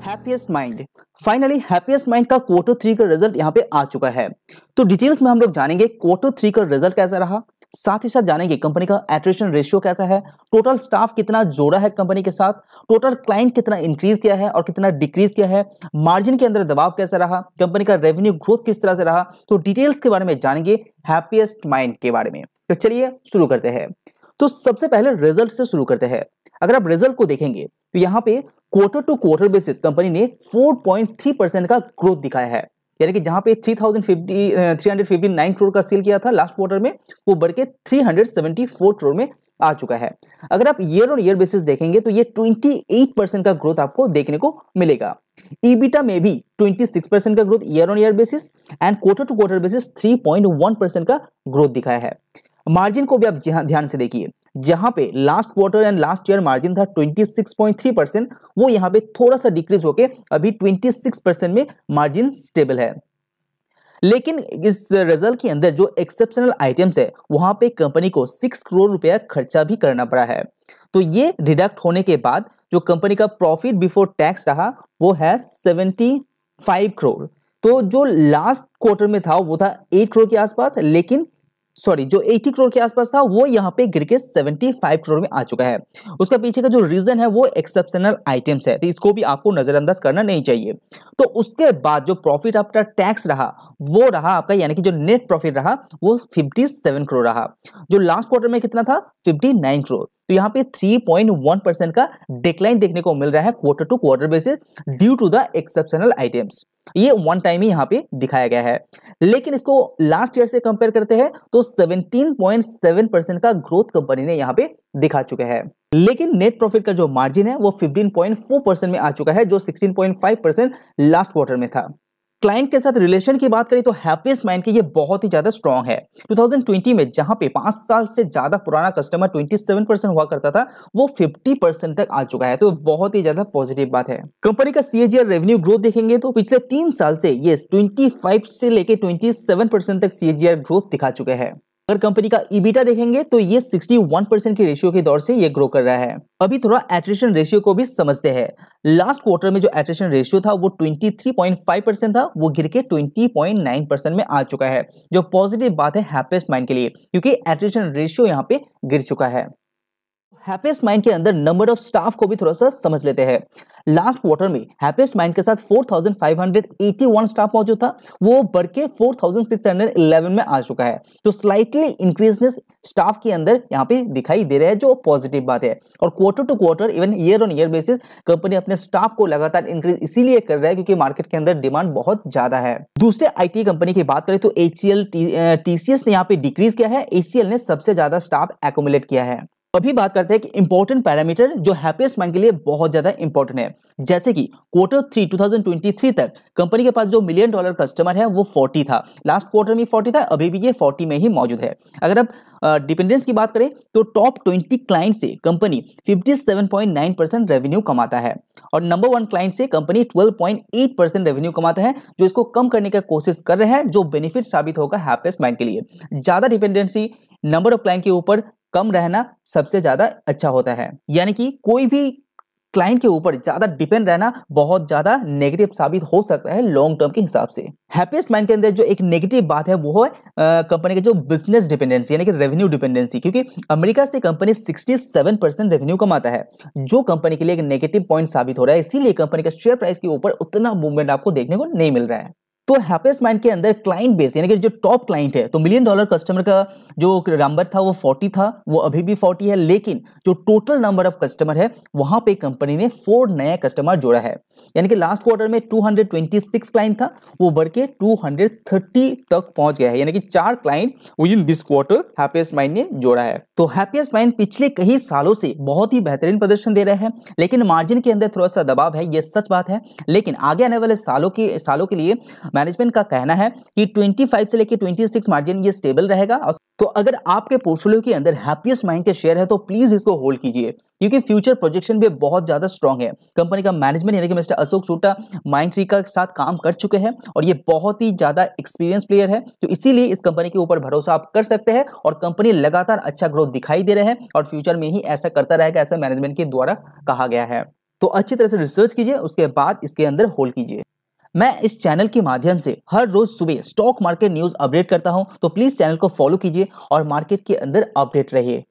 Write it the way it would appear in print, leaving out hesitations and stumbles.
Happiest mind. Finally happiest mind का quarter 3 का result यहाँ पे आ चुका है। तो डिटेल्स में हम लोग जानेंगे क्वार्टर 3 का रिजल्ट कैसा रहा, साथ ही साथ जानेंगे कंपनी का एट्रिशन रेशियो कैसा है, टोटल स्टाफ कितना जोड़ा है कंपनी के साथ, टोटल क्लाइंट कितना इंक्रीज किया है और कितना डिक्रीज किया है, मार्जिन के अंदर दबाव कैसा रहा, कंपनी का रेवेन्यू ग्रोथ किस तरह से रहा। तो डिटेल्स के बारे में जानेंगे हैप्पीएस्ट माइंड के बारे में। तो चलिए शुरू करते हैं। तो सबसे पहले रिजल्ट से शुरू करते हैं। अगर आप रिजल्ट को देखेंगे तो यहाँ पे quarter to quarter basis company ने 4.3% का ग्रोथ दिखाया है। यानी कि जहां पे 359 करोड़ का सेल किया था लास्ट क्वार्टर में, वो बढ़ के 374 करोड़ में आ चुका है। अगर आप ईयर ऑन ईयर बेसिस देखेंगे तो ये 28% का ग्रोथ आपको देखने को मिलेगा। ईबिटा में भी 26% का growth year on year basis and quarter to quarter basis 3.1% का ग्रोथ दिखाया है। मार्जिन को भी आप ध्यान से देखिए, जहां पे last quarter and last year margin था 26.3%, वो यहां पे थोड़ा सा डिक्रीज होके अभी 26% में मार्जिन स्टेबल है। लेकिन इस रिजल्ट के अंदर जो एक्सेप्शनल आइटम्स है वहां पे कंपनी को 6 करोड़ रुपया खर्चा भी करना पड़ा है। तो ये डिडक्ट होने के बाद जो कंपनी का प्रॉफिट बिफोर टैक्स रहा वो है 75 करोड़। तो जो लास्ट क्वार्टर में था वो था 8 करोड़ के आसपास, लेकिन जो 80 करोड़ के आसपास था वो यहाँ पे गिर के 75 करोड़ में आ चुका है। उसका पीछे का जो रीजन है वो एक्सेप्शनल आइटम्स है, तो इसको भी आपको नजरअंदाज करना नहीं चाहिए। तो उसके बाद जो प्रॉफिट आफ्टर टैक्स रहा वो रहा आपका, यानी कि जो नेट प्रॉफिट रहा वो 57 करोड़ रहा। जो लास्ट क्वार्टर में कितना था 59 करोड़। तो यहाँ पे 3.1% का डिक्लाइन देखने को मिल रहा है quarter to quarter basis due to the exceptional items. ये वन टाइम ही यहाँ पे दिखाया गया है। लेकिन इसको लास्ट ईयर से कंपेयर करते हैं तो 17.7% का ग्रोथ कंपनी ने यहाँ पे दिखा चुका है। लेकिन नेट प्रॉफिट का जो मार्जिन है वो 15.4% में आ चुका है, जो 16.5% लास्ट क्वार्टर में था। क्लाइंट के साथ रिलेशन की बात करें तो हैप्पीएस्ट माइंड की ये बहुत ही ज्यादा स्ट्रांग है। 2020 में जहां पे 5 साल से ज्यादा पुराना कस्टमर 27% हुआ करता था, वो 50% तक आ चुका है। तो बहुत ही ज्यादा पॉजिटिव बात है। कंपनी का सीएजीआर रेवेन्यू ग्रोथ देखेंगे तो पिछले 3 साल से ये 25 से लेके 27% तक सीएजीआर ग्रोथ दिखा चुके हैं। अगर कंपनी का ईबिटा देखेंगे तो ये 61% के रेशियो के दौर से ये ग्रो कर रहा है। अभी थोड़ा एट्रिशन रेशियो को भी समझते हैं। लास्ट क्वार्टर में जो एट्रिशन रेशियो था वो 23.5% था, वो गिर के 20.9% में आ चुका है, जो पॉजिटिव बात है हैप्पीएस्ट माइंड के लिए, क्योंकि एट्रिशन रेशियो यहाँ पे गिर चुका है। हैप्पीएस्ट माइंड के अंदर नंबर ऑफ स्टाफ को भी थोड़ा सा समझ लेते हैं। लास्ट क्वार्टर में हैप्पीएस्ट माइंड के साथ 4581 स्टाफ मौजूद था, वो बढ़ के 4611 में आ चुका है। तो स्लाइटली इंक्रीजनेस स्टाफ के अंदर यहाँ पे दिखाई दे रहा है, जो पॉजिटिव बात है। और quarter to quarter even year on year basis company अपने स्टाफ को लगातार इंक्रीज इसीलिए कर रहा है क्योंकि मार्केट के अंदर डिमांड बहुत ज्यादा है। दूसरे आईटी कंपनी की बात करें तो एचसीएल टीसीएस ने यहाँ पे डिक्रीज किया है, एचसीएल ने सबसे ज्यादा स्टाफ एक्युमुलेट किया है। अभी बात करते हैं कि इंपॉर्टेंट पैरामीटर जो हैप्पीएस्ट माइंड के लिए बहुत ज्यादा इंपॉर्टेंट है, जैसे कि क्वार्टर 3 2023 तक कंपनी के पास जो $1 मिलियन कस्टमर है वो 40 था। लास्ट क्वार्टर में 40 था, अभी भी ये 40 में ही मौजूद है। अगर आप डिपेंडेंस की बात करें तो टॉप 20 क्लाइंट से कंपनी 57.9% रेवेन्यू कमाता है और नंबर 1 क्लाइंट से कंपनी 12.8% रेवेन्यू कमाता है, जो इसको कम करने की कोशिश कर रहे हैं, जो बेनिफिट साबित होगा हैप्पीएस्ट माइंड के लिए। ज्यादा डिपेंडेंसी नंबर ऑफ क्लाइंट के ऊपर कम रहना सबसे ज्यादा अच्छा होता है, यानी कि कोई भी क्लाइंट के ऊपर ज्यादा डिपेंड रहना बहुत ज्यादा नेगेटिव साबित हो सकता है लॉन्ग टर्म के हिसाब से। हैप्पीएस्ट माइंड के अंदर जो एक नेगेटिव बात है वो है कंपनी का जो बिजनेस डिपेंडेंसी यानी कि रेवेन्यू डिपेंडेंसी, क्योंकि अमेरिका से कंपनी 67% रेवेन्यू कमाता है, जो कंपनी के लिए एक नेगेटिव पॉइंट साबित हो रहा है। इसीलिए कंपनी का शेयर प्राइस के ऊपर उतना मूवमेंट आपको देखने को नहीं मिल रहा है। तो हैप्पीएस्ट माइंड के अंदर क्लाइंट बेस यानी कि जो टॉप क्लाइंट है, तो $1 मिलियन कस्टमर का जो नंबर था वो 40 था, वो अभी भी 40 है। लेकिन जो टोटल नंबर ऑफ कस्टमर है वहां पे कंपनी ने 4 नया कस्टमर जोड़ा है, यानी कि लास्ट क्वार्टर में 226 क्लाइंट था, वो बढ़ के 230 तक पहुंच गया है, यानी कि 4 client with in this quarter happiest mind ने जोड़ा है। तो हैप्पीएस्ट माइंड पिछले कई सालों से बहुत ही बेहतरीन प्रदर्शन दे रहे हैं, लेकिन मार्जिन के अंदर थोड़ा सा दबाव है, ये सच बात है। लेकिन आगे आने वाले सालों के लिए मैनेजमेंट का कहना है कि 25 से लेकर 26 मार्जिन ये स्टेबल रहेगा। तो अगर आपके पोर्टफोलियो के अंदर हैप्पीएस्ट माइंड के शेयर है तो प्लीज इसको होल्ड कीजिए, क्योंकि फ्यूचर प्रोजेक्शन भी बहुत ज्यादा स्ट्रांग है। कंपनी का मैनेजमेंट यानी कि मिस्टर अशोक सोटा माइंडट्री का साथ काम कर चुके हैं और ये बहुत ही ज्यादा एक्सपीरियंस प्लेयर है, तो इसीलिए इस कंपनी के ऊपर भरोसा आप कर सकते हैं और कंपनी लगातार अच्छा ग्रोथ दिखाई दे रहे हैं और फ्यूचर में ही ऐसा करता रहेगा, ऐसा मैनेजमेंट के द्वारा कहा गया है। तो अच्छी तरह से रिसर्च कीजिए, उसके बाद इसके अंदर होल्ड कीजिए। मैं इस चैनल के माध्यम से हर रोज सुबह स्टॉक मार्केट न्यूज अपडेट करता हूं, तो प्लीज चैनल को फॉलो कीजिए और मार्केट के अंदर अपडेट रहिए।